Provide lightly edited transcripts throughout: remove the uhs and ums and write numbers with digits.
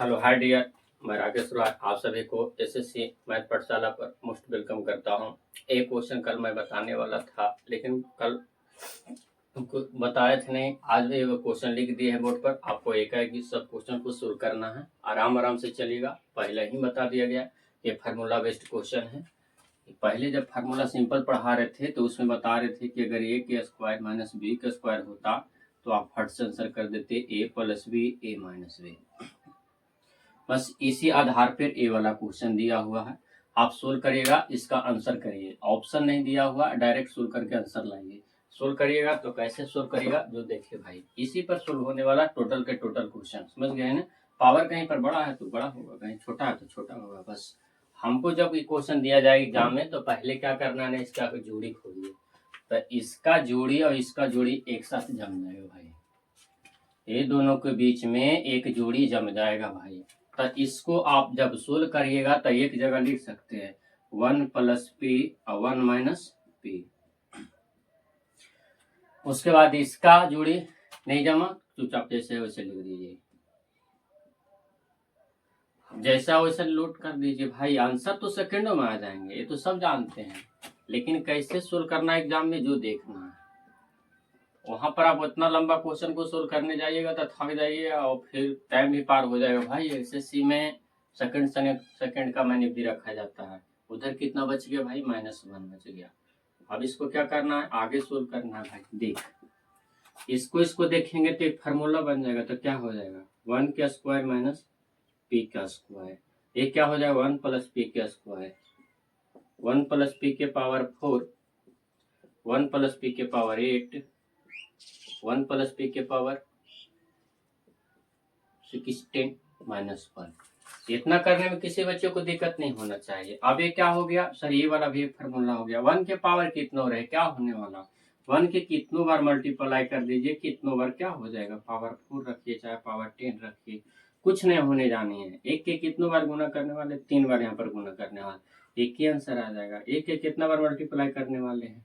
Hello hi dear, मैं राकेश रॉय आप सभी को एसएससी मैथ पाठशाला पर मोस्ट वेलकम करता हूं। एक क्वेश्चन कल मैं बताने वाला था, लेकिन कल तुमको बताया था नहीं। आज भी वो क्वेश्चन लिख दिए है बोर्ड पर। आपको एकाएक सब क्वेश्चन को सोल्व करना है। आराम आराम से चलिएगा। पहले ही बता दिया गया, ये फार्मूला बेस्ड क्वेश्चन है। पहले जब फार्मूला सिंपल पढ़ा रहे थे तो उसमें बता रहे थे कि अगर ए के स्क्वायर माइनस बी का स्क्वायर होता तो आप फट से आंसर कर देते ए प्लस बी ए माइनस बी। बस इसी आधार पर ए वाला क्वेश्चन दिया हुआ है, आप सोल्व करिएगा, इसका आंसर करिए। ऑप्शन नहीं दिया हुआ, डायरेक्ट सोल्व करके आंसर लाएंगे। सोल्व करिएगा तो कैसे सोल्व करिएगा जो देखिए भाई, इसी पर सोल्व होने वाला टोटल के टोटल क्वेश्चन, समझ गए ना। पावर कहीं पर बड़ा है तो बड़ा होगा, कहीं छोटा है तो छोटा होगा। बस हमको जब ये क्वेश्चन दिया जाए एग्जाम में तो पहले क्या करना है, इसका जोड़ी खोलिए। तो इसका जोड़ी और इसका जोड़ी एक साथ जम जाएगा भाई, ये दोनों के बीच में एक जोड़ी जम जाएगा भाई। तो इसको आप जब सोल्व करिएगा तो एक जगह लिख सकते हैं 1 प्लस पी और 1 माइनस पी। उसके बाद इसका जोड़ी नहीं जमा, चुपचाप जैसे वैसे लिख दीजिए, जैसा वैसा लोड कर दीजिए भाई। आंसर तो सेकंडों में आ जाएंगे, ये तो सब जानते हैं, लेकिन कैसे सोल्व करना एग्जाम में जो देखना है। वहां पर आप उतना लंबा क्वेश्चन को सोल्व करने जाइएगा तो थक जाइएगा और फिर टाइम भी पार हो जाएगा भाई। एसएससी में सेकंड का मैंने भी रखा जाता है। उधर कितना बच गया भाई, -1 बच गया। अब इसको क्या करना है, आगे सोल्व करना है भाई। देख इसको देखेंगे तो एक फार्मूला बन जाएगा। तो क्या हो जाएगा 1 का स्क्वायर माइनस पी का स्क्वायर, ये क्या हो जाएगा 1 प्लस पी का स्क्वायर, 1 प्लस पी के पावर 4, 1 प्लस पी के पावर 8, 1 प्लस पी के पावर 16 माइनस 1। इतना करने में किसी बच्चे को दिक्कत नहीं होना चाहिए। अब ये क्या हो गया सर, ये वाला भी एक फार्मूला हो गया। 1 के पावर कितनों रहे, क्या होने वाला, 1 के कितनों बार मल्टीप्लाई कर दीजिए, कितनों बार क्या हो जाएगा, पावर 4 रखिए चाहे पावर 10 रखिए, कुछ नहीं होने जानी है। एक के कितनों बार गुना करने वाले, 3 बार यहाँ पर गुना करने वाले, एक ही आंसर आ जाएगा। एक के कितना बार मल्टीप्लाई करने वाले हैं,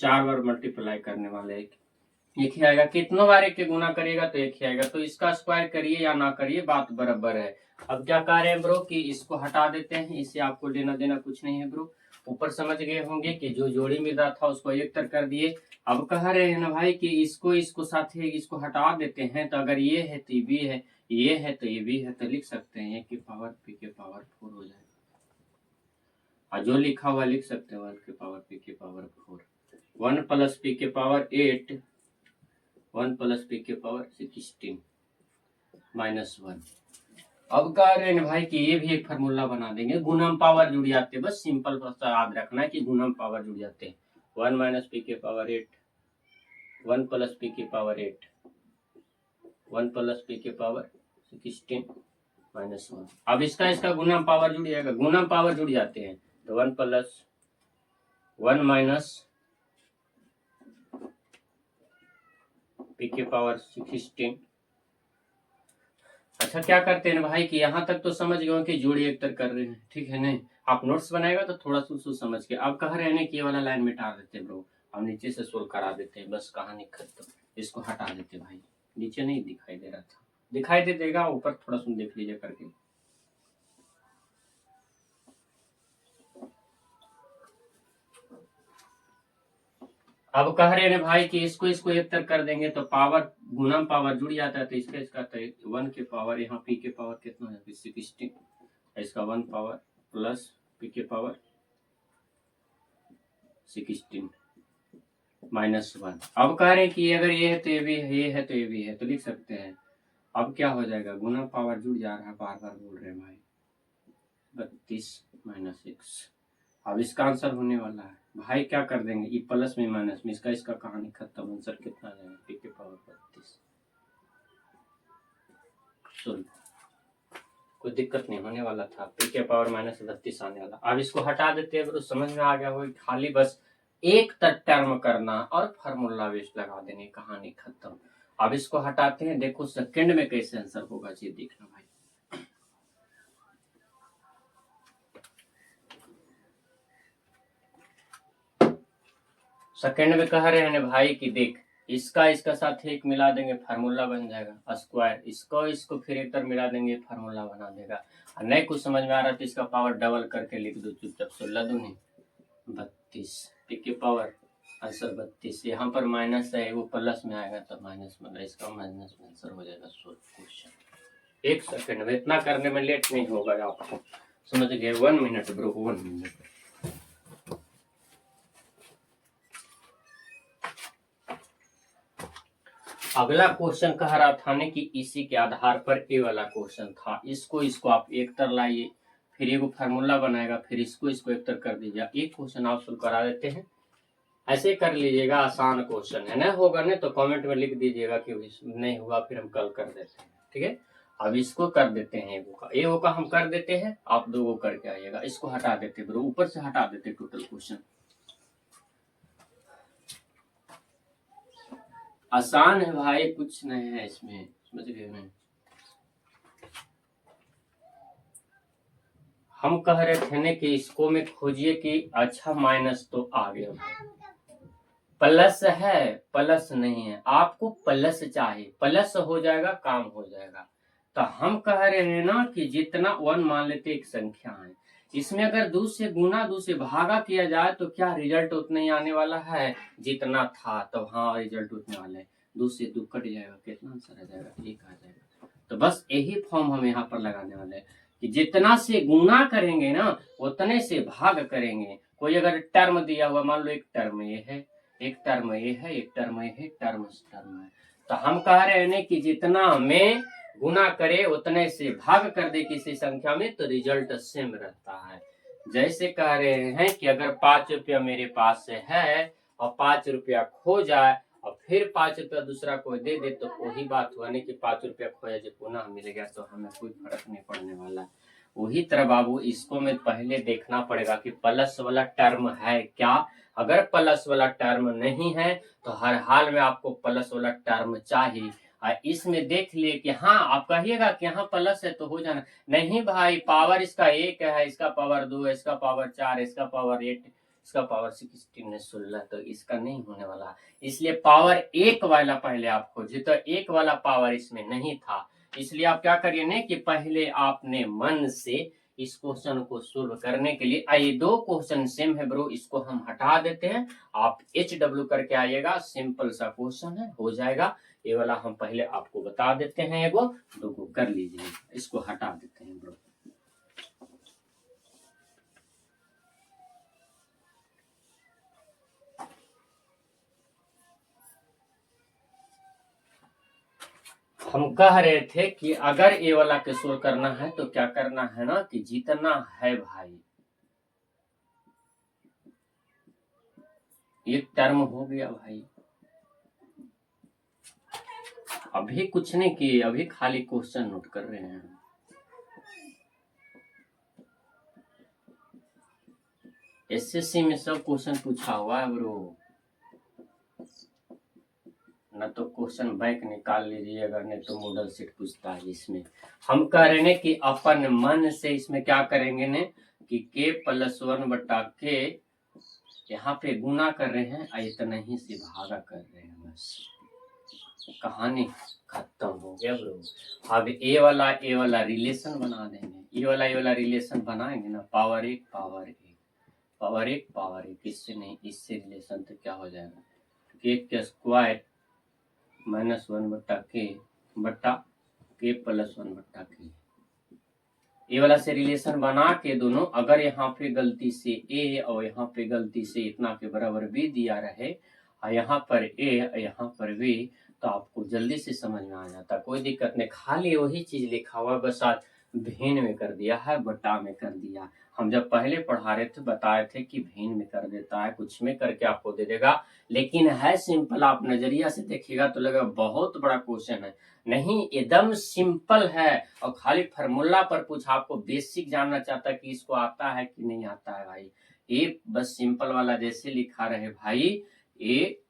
4 बार मल्टीप्लाई करने वाले, एक ही आएगा। कितनों बार एक के गुना करिएगा तो एक ही आएगा। तो इसका स्क्वायर करिए या ना करिए, बात बराबर है। अब क्या कह रहे हैं ब्रो कि इसको हटा देते हैं, इससे आपको लेना देना कुछ नहीं है ब्रो। ऊपर समझ गए होंगे कि जो जोड़ी मिल रहा था उसको एक तर कर दिए। अब कह रहे हैं ना भाई कि इसको साथ ही इसको हटा देते हैं, तो अगर ये है तो ये भी है, ये है तो ये भी है, तो लिख सकते हैं कि पावर पी के पावर 4 हो जाएगा। और जो लिखा हुआ लिख सकते हैं 1 के पावर पी के पावर 4, 1 प्लस पी के पावर 8, 1 प्लस पी के पावर 16 माइनस 1। अब कह रहे हैं भाई कि ये भी एक फार्मूला बना देंगे, गुणम पावर जुड़ जाते हैं। बस सिंपल सा याद रखना है कि गुणम पावर जुड़ जाते हैं। 1 माइनस पी के पावर 8, 1 प्लस पी के पावर 8, 1 प्लस पी के पावर 16 माइनस 1। अब इसका गुणम पावर जुड़ जाएगा, गुणम पावर जुड़ जाते हैं तो 1 प्लस 1 माइनस पी के पावर 16। अच्छा क्या करते हैं भाई कि यहाँ तक तो समझ गए कि जोड़ी एक तर कर रहे हैं, ठीक है नहीं। आप नोट्स बनाएगा तो थोड़ा सा समझ के। अब कह रहे हैं कि ये वाला लाइन मिटा देते ब्रो, हम नीचे से सोल्व करा देते हैं, बस कहानी खत्म। इसको हटा देते भाई, नीचे नहीं दिखाई दे रहा था, दिखाई दे देगा ऊपर, थोड़ा सा देख लीजिए करके। अब कह रहे हैं भाई कि इसको एक तर कर देंगे तो पावर गुणम पावर जुड़ जाता है। तो इसका तो 1 के पावर, यहाँ पी के पावर कितना है 16, इसका 1 पावर प्लस पी के पावर 16 माइनस 1। अब कह रहे हैं कि अगर ये है तो ये भी है, ये है तो ये भी है, तो लिख सकते हैं। अब क्या हो जाएगा, गुना पावर जुड़ जा रहा है, बार बार बोल रहे हैं भाई, 32 माइनस 6। अब इसका आंसर होने वाला है भाई, क्या कर देंगे ये प्लस में माइनस में, इसका कहानी खत्म। आंसर कितना आ जाएगा, पी के पावर 32। सुन, कोई दिक्कत नहीं होने वाला था, पी के पावर -32 आने वाला। अब इसको हटा देते हैं, समझ में आ गया हो, खाली बस एक तक टर्म करना और फार्मूला वेस्ट लगा देने, कहानी खत्म। अब इसको हटाते हैं, देखो सेकंड में कैसे आंसर होगा, ये देखना भाई। सेकंड में कह रहे हैं भाई कि देख इसका साथ एक मिला देंगे, फार्मूला बन जाएगा स्क्वायर, इसको फिर एक तरफ मिला देंगे, फार्मूला बना देगा। नहीं कुछ समझ में आ रहा तो इसका पावर डबल करके लिख दो चुपचाप, 16 दूनी 32 के पावर आंसर 32। यहाँ पर माइनस है, वो प्लस में आएगा तो माइनस में, इसका माइनस में आंसर हो जाएगा 16 क्वेश्चन। 1 सेकंड में, इतना करने में लेट नहीं होगा आपको, समझ गए? 1 मिनट ब्रो, 1 मिनट। अगला क्वेश्चन कह रहा था ने कि इसी के आधार पर ए वाला क्वेश्चन था, इसको आप एक तर लाइए, फिर एगो फार्मूला बनाएगा, फिर इसको एक तर कर दीजिए। एक क्वेश्चन आप शुरू करा देते हैं, ऐसे कर लीजिएगा, आसान क्वेश्चन है ना। होगा नहीं तो कमेंट में लिख दीजिएगा कि नहीं हुआ, फिर हम कल कर देते हैं, ठीक है। अब इसको कर देते हैं, एगो का हम कर देते हैं, आप 2 करके आइएगा। इसको हटा देते ब्रो, ऊपर से हटा देते टोटल क्वेश्चन। आसान है भाई, कुछ नहीं है इसमें, समझ गए नहीं। हम कह रहे थे ना कि इसको में खोजिए कि अच्छा माइनस तो आ गया, प्लस है, प्लस नहीं है, आपको प्लस चाहिए, प्लस हो जाएगा काम हो जाएगा। तो हम कह रहे हैं ना कि जितना 1 मान लेते एक संख्या है, इसमें अगर 2 से गुना 2 से भागा किया जाए तो क्या रिजल्ट उतना ही आने वाला है जितना था। तो हाँ रिजल्ट उतने वाला है, 2 से 2 कट जाएगा, कितना आंसर आ जाएगा, 1 आ जाएगा। तो बस यही फॉर्म हम यहाँ पर लगाने वाले हैं कि जितना से गुना करेंगे ना उतने से भाग करेंगे। कोई अगर टर्म दिया हुआ, मान लो एक टर्म ये है, एक टर्म ये है, एक टर्म ये है, टर्म है, तो हम कह रहे हैं कि जितना में गुना करे उतने से भाग कर दे किसी संख्या में तो रिजल्ट सेम रहता है। जैसे कह रहे हैं कि अगर 5 रुपया मेरे पास है और 5 रुपया खो जाए और फिर 5 रुपया दूसरा कोई दे दे, तो वही बात हुआ नहीं कि 5 रुपया खोया जब पुनः मिल गया तो हमें कोई फर्क नहीं पड़ने वाला। वही तरह बाबू इसको में पहले देखना पड़ेगा कि प्लस वाला टर्म है क्या। अगर प्लस वाला टर्म नहीं है तो हर हाल में आपको प्लस वाला टर्म चाहिए। इसमें देख लिए कि हाँ, आप कहिएगा कि यहाँ प्लस है तो हो जाना, नहीं भाई पावर इसका 1 है, इसका पावर 2 है, इसका पावर 4, इसका पावर 8, इसका पावर 16 है, 16, तो इसका नहीं होने वाला। इसलिए पावर 1 वाला पहले आप खोजिए, तो 1 वाला पावर इसमें नहीं था। इसलिए आप क्या करिए ना कि पहले आपने मन से इस क्वेश्चन को सोल्व करने के लिए, ये 2 क्वेश्चन सेम है ब्रो, इसको हम हटा देते हैं, आप HW करके आइएगा, सिंपल सा क्वेश्चन है, हो जाएगा। ये वाला हम पहले आपको बता देते हैं, एगो 2 कर लीजिए, इसको हटा देते हैं ब्रो। हम कह रहे थे कि अगर ये वाला के सोल्व करना है तो क्या करना है ना कि जितना है भाई, एक टर्म हो गया भाई, अभी कुछ नहीं किए, अभी खाली क्वेश्चन नोट कर रहे हैं। SSC में सब क्वेश्चन पूछा हुआ है ब्रो, न तो क्वेश्चन बैंक निकाल लीजिए, अगर नहीं तो मॉडल सेट पूछता है। इसमें हम कह रहे हैं कि अपन मन से इसमें क्या करेंगे ने कि k+1/k यहाँ पे गुना कर रहे हैं, इतना ही से भागा कर रहे हैं, बस कहानी खत्म हो गया ब्रो। अब ए वाला रिलेशन बना देंगे, ये वाला रिलेशन बनाएंगे ना, पावर 1 पावर 1 पावर 1 पावर 1, इससे नहीं, इससे रिलेशन तो क्या हो जाएगा, k² -1/k+1/k, ये वाला से रिलेशन बना के दोनों, अगर यहाँ पे गलती से a और यहाँ पे गलती से इतना के बराबर b दिया रहे और यहाँ पर a और यहाँ पर b, तो आपको जल्दी से समझ में आ जाता, कोई दिक्कत नहीं। खाली वही चीज लिखा हुआ, बस आज भिन्न में कर दिया है, बटा में कर दिया। हम जब पहले पढ़ा रहे थे बताए थे कि भिन्न में कर देता है, कुछ में करके आपको दे देगा, लेकिन है सिंपल। आप नजरिया से देखिएगा तो लगेगा बहुत बड़ा क्वेश्चन है, नहीं एकदम सिंपल है। और खाली फार्मूला पर पूछा, आपको बेसिक जानना चाहता कि इसको आता है कि नहीं आता है भाई, ये बस सिंपल वाला जैसे लिखा रहे भाई, ये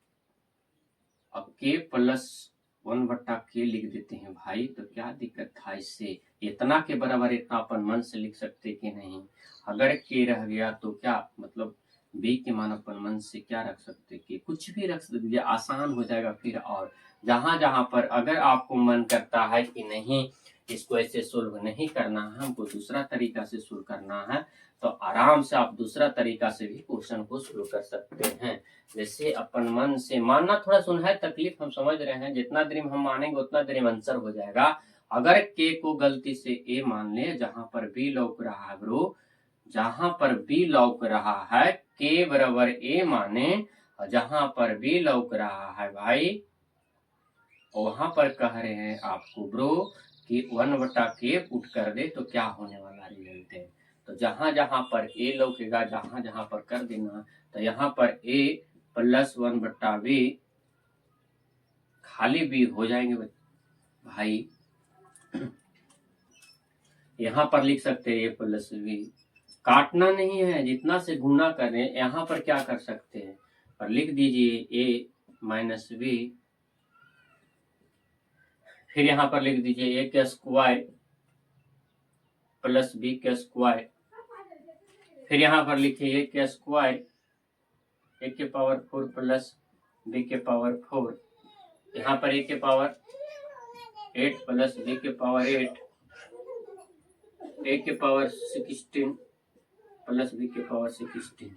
अब k+1/k लिख देते हैं भाई, तो क्या दिक्कत था इससे, इतना के बराबर इतना अपन मन से लिख सकते कि नहीं। अगर k रह गया तो क्या मतलब बी के मान अपन मन से क्या रख सकते हैं कि कुछ भी रख सकते, ये आसान हो जाएगा फिर। और जहां जहां पर अगर आपको मन करता है कि नहीं इसको ऐसे सोल्व नहीं करना है, हमको दूसरा तरीका से सोल्व करना है, तो आराम से आप दूसरा तरीका से भी क्वेश्चन को सोल्व कर सकते हैं। जैसे अपन मन से मानना थोड़ा सुन है तकलीफ, हम समझ रहे हैं, जितना देर हम मानेंगे उतना देर में आंसर हो जाएगा। अगर के को गलती से ए मान ले, जहां पर बी लौक रहा है ब्रो, जहां पर बी लौक रहा है के बराबर ए माने, और जहां पर बी लौक रहा है भाई वहां पर कह रहे हैं आपको ब्रो कि 1/k पुट कर दे तो क्या होने वाला रिजल्ट है। तो जहां जहां पर ए लौकेगा, जहां जहां पर कर देना, तो यहाँ पर ए प्लस 1/b खाली बी हो जाएंगे भाई। यहाँ पर लिख सकते हैं ए प्लस बी, काटना नहीं है, जितना से गुना करें। यहाँ पर क्या कर सकते हैं, पर लिख दीजिए ए माइनस बी, फिर यहाँ पर लिख दीजिए ए के स्क्वायर प्लस बी के स्क्वायर, फिर यहाँ पर लिखिए ए के स्क्वायर ए के पावर 4 प्लस बी के पावर 4, यहाँ पर ए के पावर 8 प्लस बी के पावर 8, ए के पावर 16 प्लस बी के पावर 16।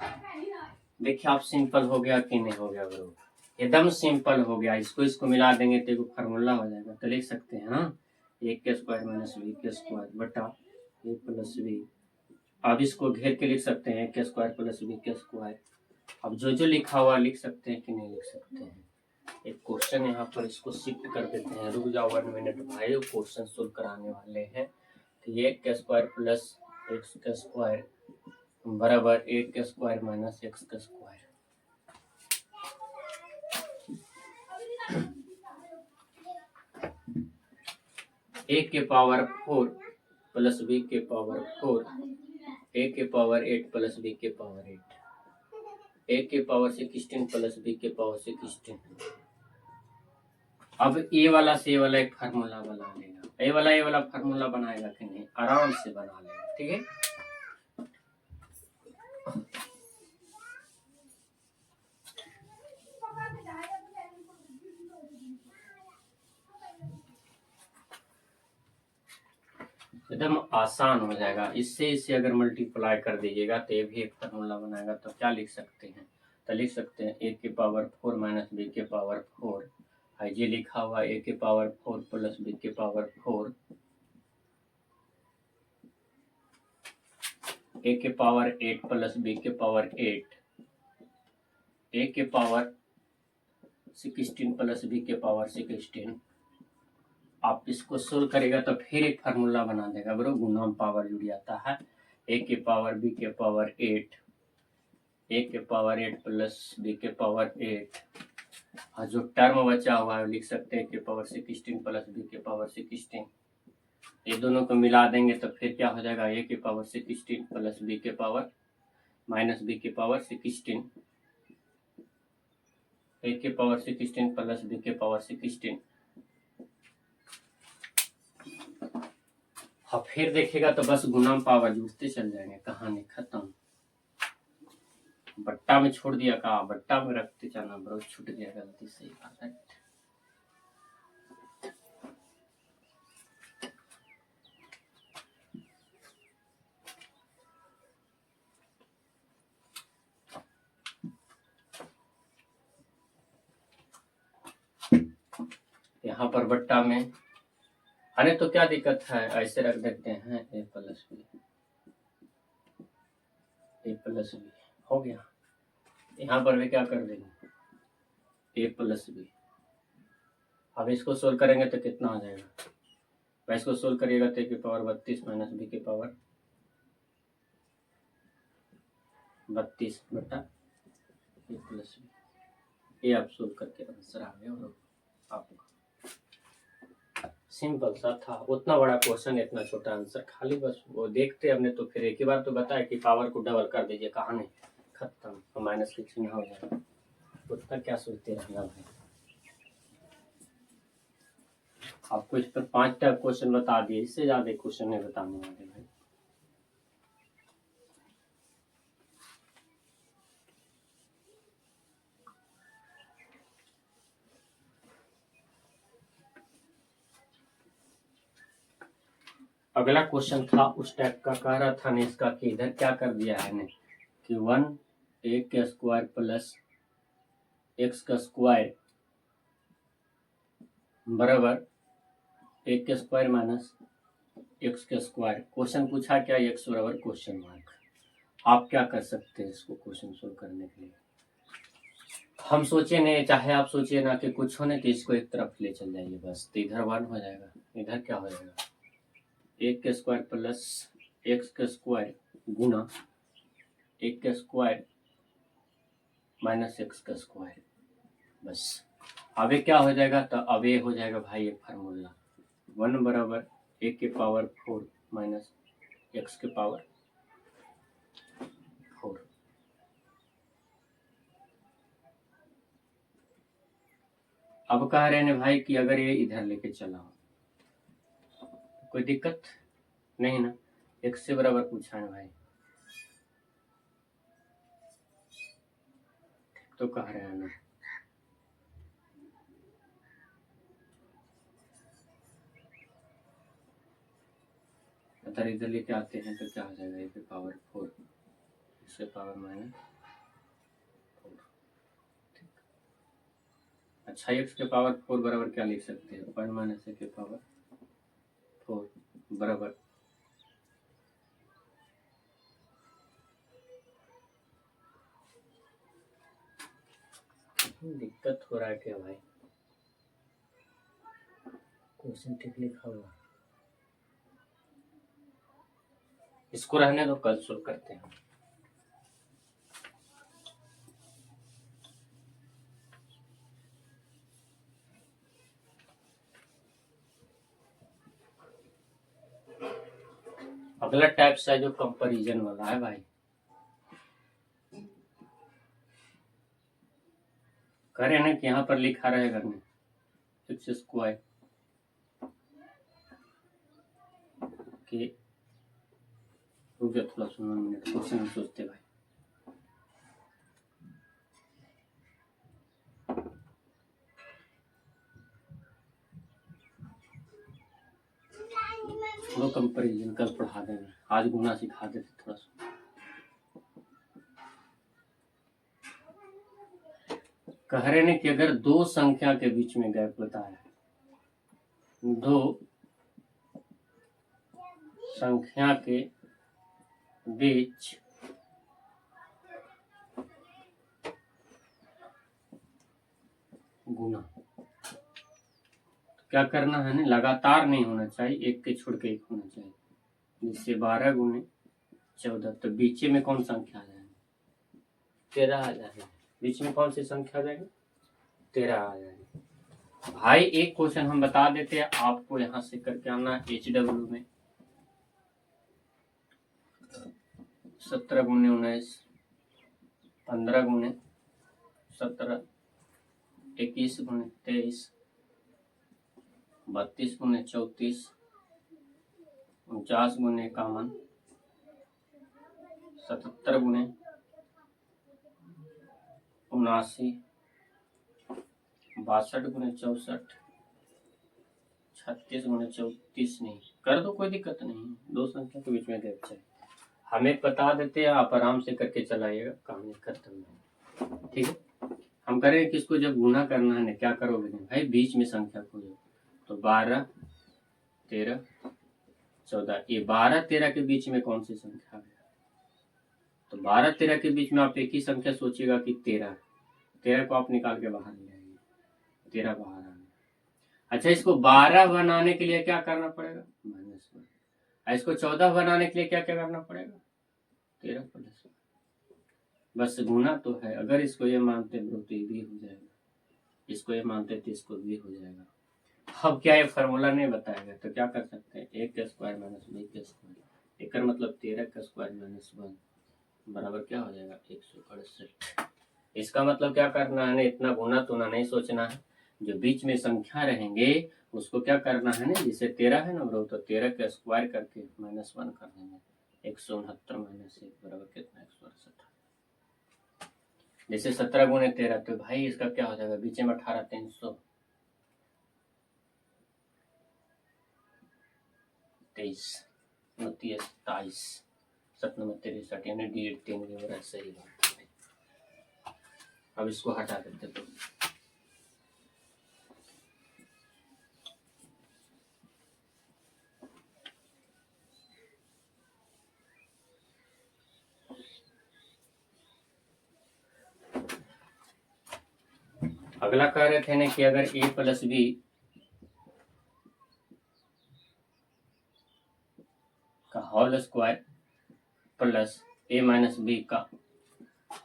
देखिए आप सिंपल हो गया कि नहीं हो गया ब्रो, एकदम सिंपल हो गया। इसको मिला देंगे तो एक फार्मूला हो जाएगा। तो लिख सकते हैं हाँ, ए के स्क्वायर माइनस बी के स्क्वायर बटा ए प्लस बी। अब इसको घेर के लिख सकते हैं के स्क्वायर प्लस बी के स्क्वायर। अब जो जो लिखा हुआ लिख सकते हैं कि नहीं लिख सकते हैं। एक क्वेश्चन यहाँ पर इसको शिफ्ट कर देते हैं, रुक जाओ 1 मिनट भाई, क्वेश्चन सोल्व कराने वाले हैं। तो ये के स्क्वायर प्लस एक्स के स्क्वायर बराबर ए के स्क्वायर माइनस एक्स के स्क्वायर। ए के पावर 4 प्लस बी के पावर 4, ए के पावर 8 प्लस बी के पावर 8, ए के पावर 16 प्लस बी के पावर 16। अब ए वाला से ए वाला एक फार्मूला बना लेगा, ए वाला फार्मूला बनाएगा कि नहीं, आराम से बना लेगा। ठीक है, एकदम आसान हो जाएगा। इससे इसे अगर मल्टीप्लाई कर दीजिएगा तो ये भी एक फार्मूला बनाएगा। तो क्या लिख सकते हैं, तो लिख सकते हैं ए के पावर 4 माइनस बी के पावर 4, ये लिखा हुआ ए के पावर 4 प्लस बी के पावर 4, ए के पावर 8 प्लस बी के पावर 8, ए के पावर 16 प्लस बी के पावर 16। आप इसको सोल्व करेगा तो फिर एक फार्मूला बना देगा ब्रो, गुणाम पावर जुड़ जाता है। ए के पावर बी के पावर 8, ए के पावर 8 प्लस बी के पावर 8, और जो टर्म बचा हुआ है लिख सकते हैं के पावर 16 प्लस बी के पावर 16। ये दोनों को मिला देंगे तो फिर क्या हो जाएगा, ए के पावर 16 प्लस बी के पावर माइनस बी के पावर 16, ए के पावर 16 प्लस बी के पावर 16। हाँ, फिर देखेगा तो बस गुणाम पावर जुड़ते चल जाएंगे, कहानी खत्म। बट्टा में छोड़ दिया का, बट्टा में रखते जाना ब्रो, छूट गया गलती से। बात है, यहाँ पर बट्टा में अरे तो क्या दिक्कत है, ऐसे रख देते हैं ए प्लस बी, ए प्लस बी हो गया। यहाँ पर भी क्या कर देंगे ए प्लस बी। अब इसको सोल्व करेंगे तो कितना आ जाएगा, मैं इसको सोल्व करिएगा तो ए की पावर 32 माइनस बी की पावर 32 बटा ए प्लस बी। ये आप सोल्व करके आंसर आ गया और आपका सिंपल सा था। उतना बड़ा क्वेश्चन, इतना छोटा आंसर, खाली बस वो देखते हमने तो फिर एक ही बार तो बताया कि पावर को डबल कर दीजिए, कहानी खत्म, तो माइनस के चिन्ह हो जाएगा। उतना क्या सोचते रहना भाई। आपको इस पर 5 टाइप क्वेश्चन बता दिए, इससे ज्यादा क्वेश्चन नहीं बताने वाले भाई। अगला क्वेश्चन था उस टाइप का, कह रहा था ने इसका कि इधर क्या कर दिया है ने कि 1 का स्क्वायर प्लस x का स्क्वायर बराबर 1 का स्क्वायर माइनस x का स्क्वायर। क्वेश्चन पूछा क्या, x बराबर क्वेश्चन मार्क। आप क्या कर सकते हैं इसको क्वेश्चन सोल्व करने के लिए। हम सोचे नहीं, चाहे आप सोचिए ना कि कुछ होने तो इसको एक तरफ ले चल जाइए बस, तो इधर 1 हो जाएगा, इधर क्या हो जाएगा 1 का स्क्वायर प्लस x का स्क्वायर गुना 1 का स्क्वायर माइनस x का स्क्वायर। बस अब ये क्या हो जाएगा, तो अब ये हो जाएगा भाई एक फार्मूला 1 बराबर 1 के पावर 4 माइनस x के पावर 4। अब कह रहे हैं भाई कि अगर ये इधर लेके चला हो कोई दिक्कत नहीं ना, x से बराबर पूछा है भाई, तो कह रहे हैं ना अगर इधर लेके आते हैं तो क्या हो जाएगा 1 के पावर 4 x के पावर माइनस 4। अच्छा x के पावर 4 बराबर क्या लिख सकते हैं 1 माइनस a के पावर 4 बराबर दिक्कत हो रहा है क्या भाई, क्वेश्चन ठीक लिखा हुआ, इसको रहने दो कल सोल्व करते हैं। अगला टाइप्स है जो कंपैरिजन वाला है भाई। करें ना कि यहाँ पर लिखा रहेगा ना एक्स स्क्वायर के, रुक जा थोड़ा सुनो मिनट, क्वेश्चन सोचते भाई। थोड़ा कंपैरिजन कल पढ़ा देंगे, आज गुना सिखा देते थोड़ा सा। कह रहे हैं कि अगर दो संख्या के बीच में गैप बताया है, दो संख्या के बीच गुना, तो क्या करना है ना, लगातार नहीं होना चाहिए, एक के छोड़ के एक होना चाहिए, जिससे 12 गुने 14, तो बीच में कौन संख्या आ जाएगी 13 आ जाएगी, बीच में कौन सी संख्या आ जाएगी 13 आ जाएगी। भाई एक क्वेश्चन हम बता देते हैं आपको, यहाँ से करके आना HW में 17 गुने 19, 15 गुने 17, 21 गुने 23, 32 गुने 34, 49 गुने 51, 77 गुने 79, 62 गुने 64, 36 गुने 34, नहीं कर दो कोई दिक्कत नहीं, दो संख्या के बीच में गैप चाहिए, हमें बता देते हैं, आप आराम से करके चलाइएगा, कहानी खत्म। ठीक है, हम करें कि इसको जब गुना करना है ना, क्या करोगे भाई बीच में संख्या खोजो, तो 12 13 14, ये 12 13 के बीच में कौन सी संख्या है, तो 12 13 के बीच में आप एक ही संख्या सोचिएगा कि 13 को आप निकाल के बाहर ले आइए, 13 बाहर आ गया। अच्छा इसको 12 बनाने के लिए क्या करना पड़ेगा -1, इसको 14 बनाने के लिए क्या क्या करना पड़ेगा 13 + 1, बस गुना तो है, अगर इसको ये मानते ब्रो तो ये भी हो जाएगा, इसको ये मानते तो इसको भी हो जाएगा। अब क्या ये फार्मूला नहीं बताएगा तो क्या कर सकते हैं 1 का स्क्वायर माइनस b का स्क्वायर, एक मतलब 13 का स्क्वायर माइनस 1 बराबर क्या हो जाएगा 168। इसका मतलब क्या करना है ना, इतना गुना तुना नहीं सोचना है, जो बीच में संख्या रहेंगे उसको क्या करना है ना, जैसे 13 है ना ब्रो, तो 13 का स्क्वायर करके -1 कर देंगे, 169 माइनस 1 बराबर कितना 168। जैसे 17 गुने 13, तो भाई इसका क्या हो जाएगा बीच में 18 323, 29 27 7 9 63 यानी डी 3 भी हो रहा है, सही बात है। अब इसको हटा देते तो अगला कह रहे थे ना कि अगर a प्लस बी का whole square plus a minus B का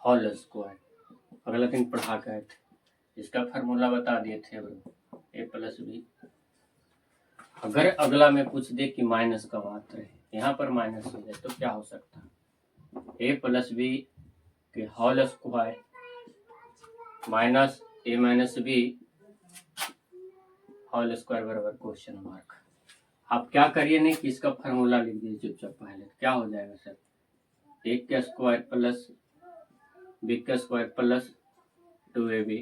होल स्क्वायर, अगला दिन पढ़ा गए थे, इसका फार्मूला बता दिए थे ब्रो, a प्लस बी। अगर अगला में पूछ दे कि माइनस का बात रहे, यहाँ पर माइनस हो जाए तो क्या हो सकता है, a प्लस बी के whole square minus a minus B whole square बराबर क्वेश्चन मार्क। आप क्या करिए नहीं कि इसका फार्मूला लिख दीजिए चुपचाप पहले, क्या हो जाएगा सर, एक का स्क्वायर प्लस बी का स्क्वायर प्लस 2ab,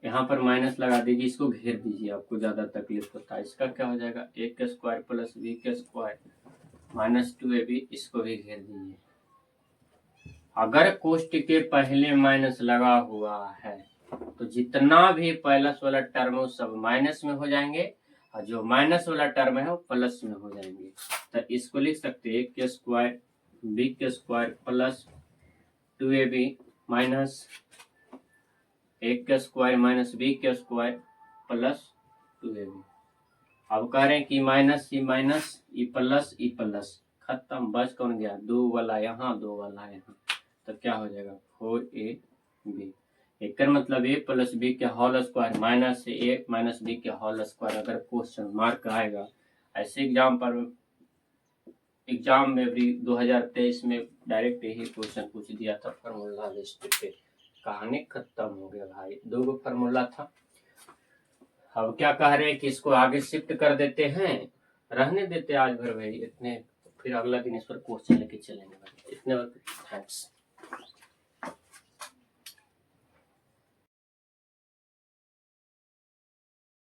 यहाँ पर माइनस लगा दीजिए, इसको घेर दीजिए, आपको ज्यादा तकलीफ होता है। इसका क्या हो जाएगा, एक का स्क्वायर प्लस बी का स्क्वायर माइनस 2ab, इसको भी घेर दीजिए। अगर कोष्ट के पहले माइनस लगा हुआ है तो जितना भी प्लस वाला टर्म है सब माइनस में हो जाएंगे, और जो माइनस वाला टर्म है वो प्लस में हो जाएंगे। तो इसको लिख सकते हैं एक के स्क्वायर बी के स्क्वायर प्लस 2ab माइनस एक का स्क्वायर माइनस बी के स्क्वायर प्लस 2ab। अब कह रहे हैं कि माइनस ई प्लस खत्म, बस कौन गया, 2 वाला यहाँ 2 वाला यहाँ, तो क्या हो जाएगा 4ab। एक मतलब a प्लस बी के whole square minus a minus B के होल स्क्वायर। अगर क्वेश्चन मार्क आएगा ऐसे एग्जाम में भी 2023 में डायरेक्ट यही क्वेश्चन पूछ दिया था, फार्मूला लिस्ट पे, कहानी खत्म हो गया भाई, 2 फार्मूला था। अब क्या कह रहे हैं कि इसको आगे शिफ्ट कर देते हैं, रहने देते आज भर भाई इतने, फिर अगला दिन इस पर क्वेश्चन लेके चलेंगे भाई। इतने, थैंक्स।